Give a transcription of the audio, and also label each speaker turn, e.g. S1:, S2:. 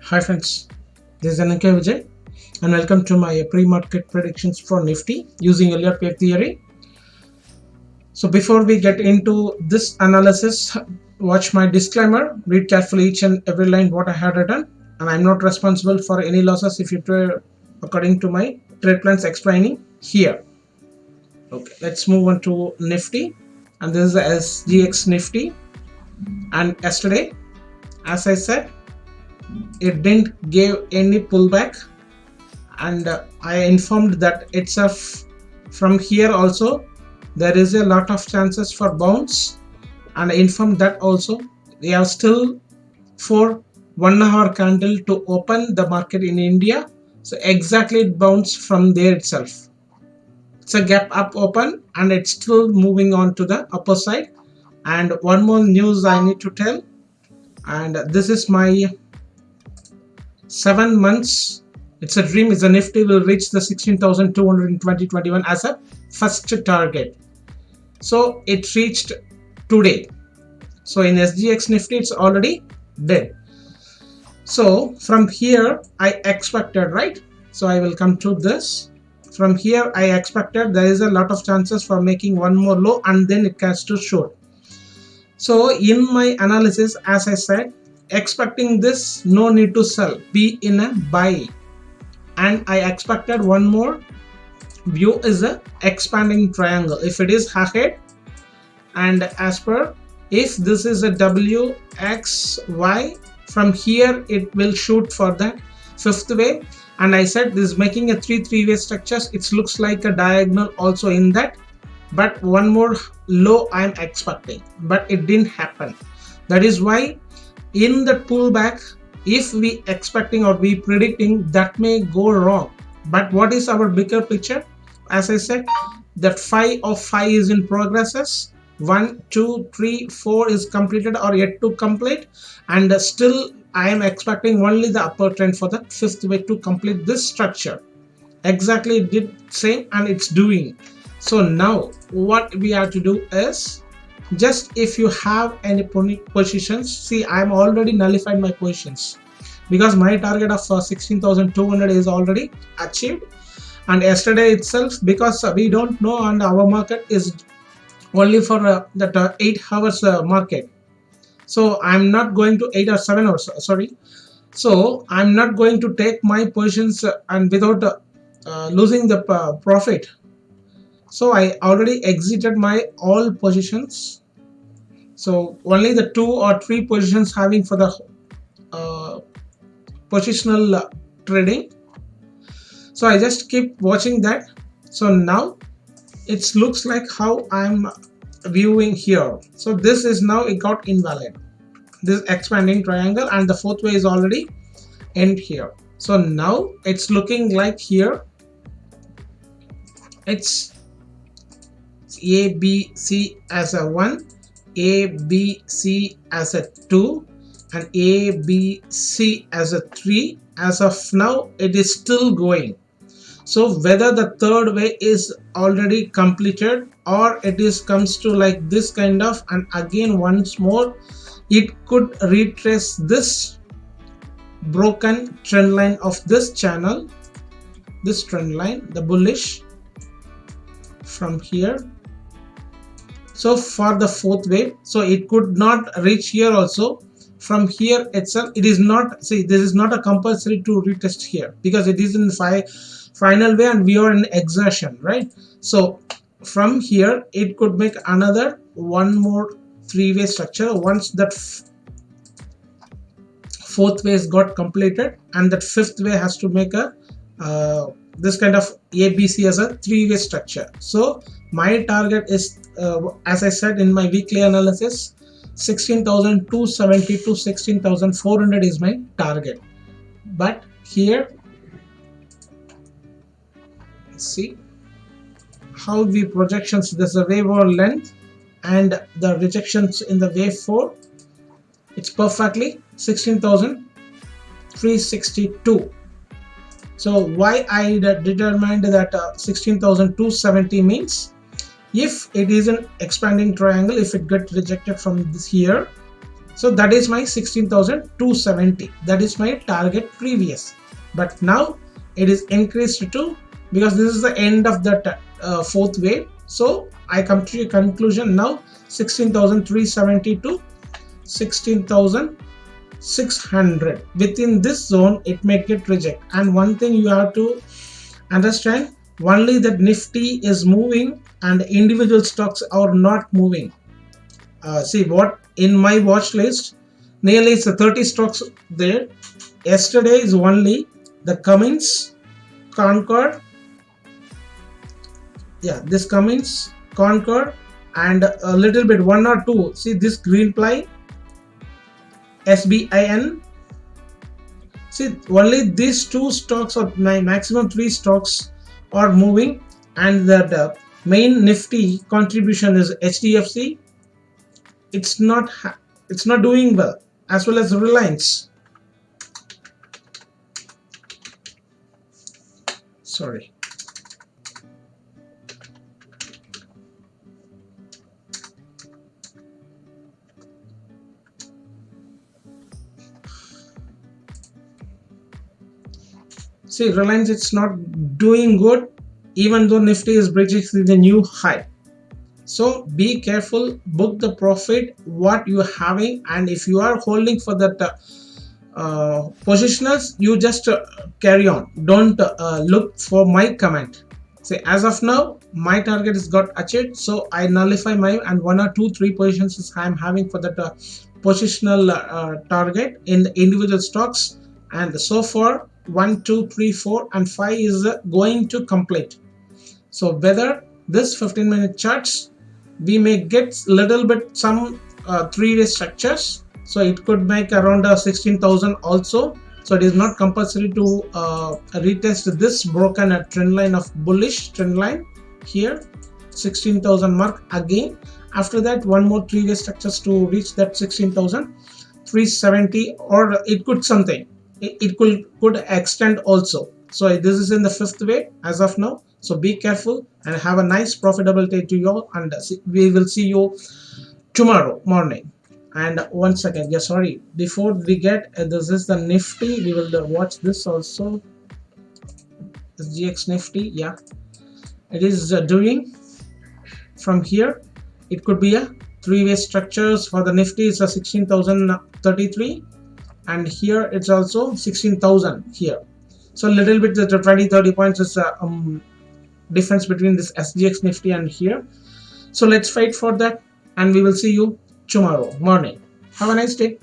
S1: Hi friends, this is Ananka Vijay and welcome to my pre-market predictions for Nifty using Elliott wave theory. So before we get into this analysis, watch my disclaimer, read carefully each and every line what I had written, and I'm not responsible for any losses if you trade according to my trade plans explaining here. Okay, let's move on to Nifty, and this is the SGX Nifty. And yesterday, as I said, it didn't give any pullback, and I informed that it's from here also there is a lot of chances for bounce, and I informed that also we have still for 1 hour candle to open the market in India. So exactly it bounced from there itself. It's a gap up open and it's still moving on to the upper side. And one more news I need to tell, and this is my 7 months. It's a dream. It's a Nifty will reach the 16,200 in 2021 as a first target. So it reached today. So in SGX Nifty, it's already dead. So from here, I expected, right? So I will come to this. From here, I expected there is a lot of chances for making one more low and then it has to short. So in my analysis, as I said, expecting this, no need to sell, be in a buy. And I expected one more view is a expanding triangle. If it is ahead, and as per, if this is a WXY, from here it will shoot for that fifth wave. And I said this is making a three-way structures. It looks like a diagonal also in that, but one more low I'm expecting, but it didn't happen. That is why in the pullback, if we expecting or we predicting, that may go wrong. But what is our bigger picture? As I said, that 5 of 5 is in progresses. 1, 2, 3, 4 is completed or yet to complete, and still I am expecting only the upper trend for the fifth wave to complete this structure. Exactly it did same and it's doing. So now what we have to do is, just if you have any positions, see I'm already nullified my positions because my target of 16,200 is already achieved. And yesterday itself, because we don't know and our market is only for that 8 hours market, so I'm not going to 8 or 7 hours, sorry. So I'm not going to take my positions and without losing the profit. So I already exited my all positions. So only the 2 or 3 positions having for the positional trading. So I just keep watching that. So now it looks like how I'm viewing here. So this is now it got invalid, this expanding triangle, and the fourth way is already end here. So now it's looking like here it's A, B, C as a 1, A, B, C as a 2, and A, B, C as a 3. As of now, it is still going. So whether the third way is already completed or it is comes to like this kind of, and again once more it could retrace this broken trend line of this channel, this trend line, the bullish from here. So for the fourth wave, so it could not reach here also. From here itself, it is not, see this is not a compulsory to retest here because it is in final way and we are in exertion, right? So from here it could make another one more three-way structure once that fourth way is got completed, and that fifth way has to make a this kind of ABC as a three-way structure. So my target is as I said in my weekly analysis, 16,270 to 16,400 is my target. But here see how we projections, there's a wave or length and the rejections in the wave 4, it's perfectly 16,362. So why I determined that 16,270 means, if it is an expanding triangle, if it gets rejected from this here, So that is my 16,270. That is my target previous. But now it is increased to, because this is the end of the fourth wave. So I come to a conclusion now, 16,370 to 16,600. Within this zone, it may get reject. And one thing you have to understand, only that Nifty is moving and individual stocks are not moving. See what in my watch list, nearly it's a 30 stocks there. Yesterday is only the Cummins, Concord, this Cummins, Concord, and a little bit one or two. See this Greenply, SBIN. See only these two stocks, or my maximum three stocks, are moving, and the main Nifty contribution is HDFC. It's not doing well, as well as Reliance. Sorry. See, Reliance, it's not doing good, even though Nifty is breaching the new high. So be careful, book the profit what you are having, and if you are holding for that positionals, you just carry on. Don't look for my comment. Say as of now, my target is got achieved, so I nullify my, and 1 or 2 3 positions I am having for that positional target in the individual stocks, and so far 1 2 3 4 and 5 is going to complete. So whether this 15-minute charts, we may get little bit some three-way structures, so it could make around 16,000 also. So it is not compulsory to retest this broken trend line of bullish trend line here, 16,000 mark again. After that, one more three-way structures to reach that 16,370, or it could something, it could extend also. So this is in the fifth wave as of now. So be careful and have a nice profitable day to you all, and we will see you tomorrow morning. And once again, sorry, before we get this is the Nifty, we will watch this also. SGX Nifty, it is doing from here. It could be a three-way structures. For the Nifty, it's a 16,033, and here it's also 16,000 here. So a little bit, the 20-30 points is difference between this SGX Nifty and here. So let's fight for that, and we will see you tomorrow morning. Have a nice day.